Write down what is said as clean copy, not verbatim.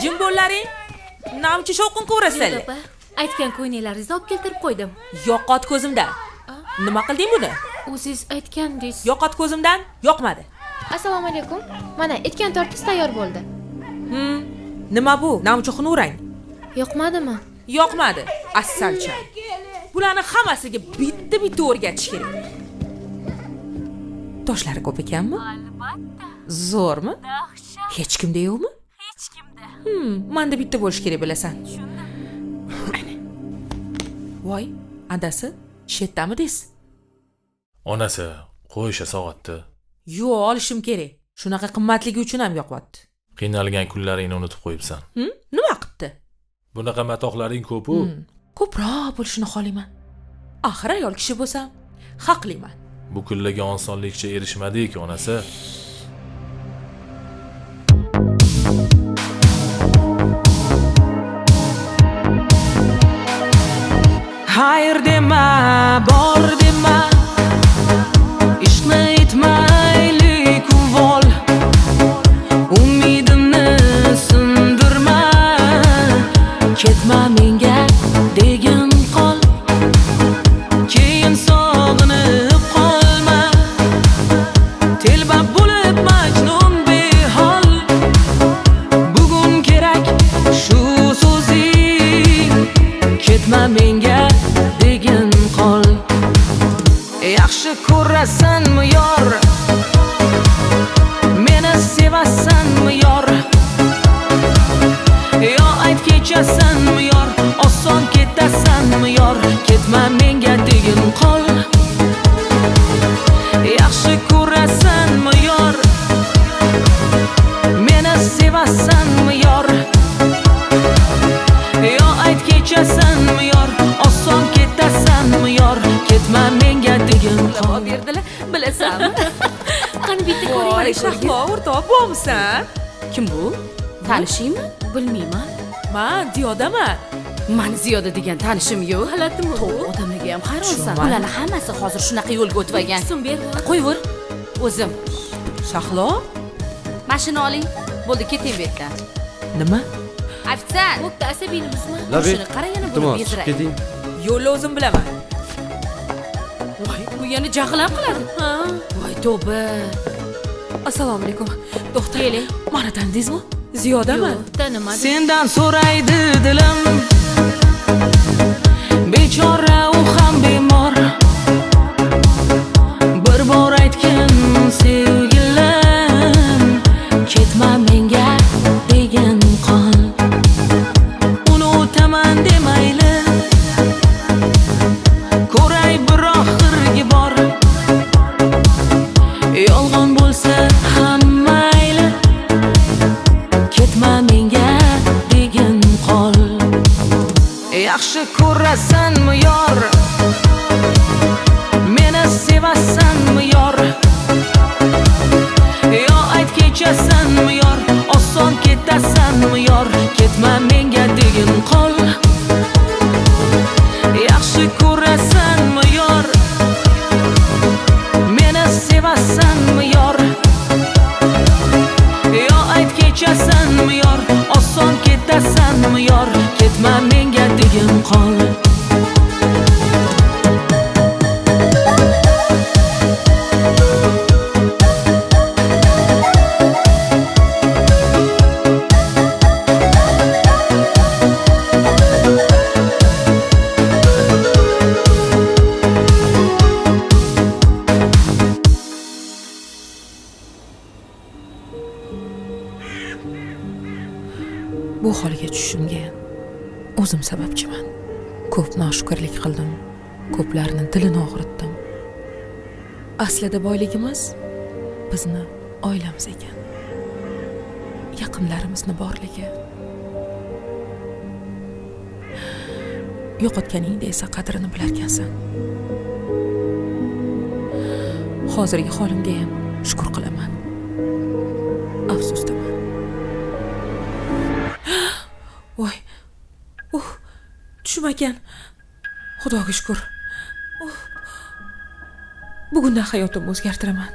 Jim bo'llaring. Namchi shovqin ko'rasizlar. Opa, aytgan ko'ynaklaringizni olib keltirib qo'ydim. Yo'qot ko'zimdan. Nima qilding buni? O'zingiz aytgandingiz. Yo'qot ko'zimdan, yoqmadi. Assalomu alaykum. Mana etgan tortingiz tayyor bo'ldi. Nima bu? Namchi xunurang. Yoqmadimi? Yoqmadi. Assalcha. Bularni hammasiga bitta o'rgatish kerak. Toshlari ko'p ekanmi? Albatta. Zo'rmi? Dahshat. Hech kimda yo'qmi? Hech kimda. Menda bitta bo'lish kerak bilasan. Tushundim. Voy, adasi, shetdami des? Onasi qo'yisha sog'atdi. Yo'q, olishim kerak. Shunaqa qimmatligi uchun ham yoqyapti. Qiynalgan kunlaringni unutib qo'yibsan. Nima qilibdi? Bunaqa matoqlaring ko'p-ku. Ko'proq bo'lishini xohlayman. Axir ayol kishi bo'lsam, haqliman. Bu kunlarga osonlikcha erishmadik, onasi. Hayır dema, bor dema. Ishqni etmaylik uvol. Umidimni sindirma. Ketma menga degin qol. Keyin sog'inib qolma. Telba bo'lib majnun behol. Bugun kerak shu so'zing. Ketma menga degin qol. Yaxshi ko'rasanmi yor? Meni sevasanmi yor? Yo ayt kechasanmi yor? Oson ketasanmi yor? Ketma menga degin qol. Yaxshi ko'rasanmi yor? Meni sevasanmi yor? Yo ayt kechasanmi yor? Oson ketasanmi yor? Ketma menga degin qol. Berdilar, bilasanmi? Qani bitta Voy, ko'ring. Shahlo, o'rtoq bo'lmisan? Kim bu? Tanishingmi? Bilmayman. Men Ziyodaman. Men Ziyoda degan tanishim yo'q. G'alatimi bu? Odamlarga ham hayronsan. Tushunmadim. Ularni hammasi hozir shunaqa yo'lga o'tvagan. So'm berib. Qo'yver. O'zim. Shahlo? Mashina oling. Bo'ldi, keting bu yerdan. Nima? Ofitsant. Bo'pti, asabiyligimizmi? Labi, Shuni qara yana buni iltimos, chiqib bezrang. keting. Yo'lni o'zim bilaman. Voy, bu yana jahl ham qiladi. Ha. Voy, tavba. Assalomu alaykum. To'xta. Keling. Meni tanidingizmi? Ziyodaman. Yo'q, tanimadim. Sendan so'raydi dilim. Bechora u ham bemor. Bir bor aytgin sevgilim. Ketma menga degin qol. Unutaman demayli. Ko'ray bir oxirgi bor. Yolg'on bo'lsa ham mayli. Ketma menga degin qol. Yaxshi ko'rasanmi yor? Meni sevasanmi yor? Yo ayt kechasanmi yor? Oson ketasanmi yor? Ketma menga degin qol. Yaxshi ko'rasanmi yor? Meni sevasanmi yor? Yo ayt kechasanmi yor? Oson ketasanmi yor? Ketma menga degin qol. Bu holga tushishimga o'zim sababchiman. Ko'p noshukrlik qildim. Ko'plarning dilini og'ritdim. Aslida boyligimiz bizni oilamiz ekan. Yaqinlarimizni borligi. Yo'qotganingda esa qadrini bilarkansan. Hozirgi holimga ham shukr qilaman. Afsusdaman. Voy. Tushmagan. Xudoga shukr. Bugundan hayotimni o'zgartiraman.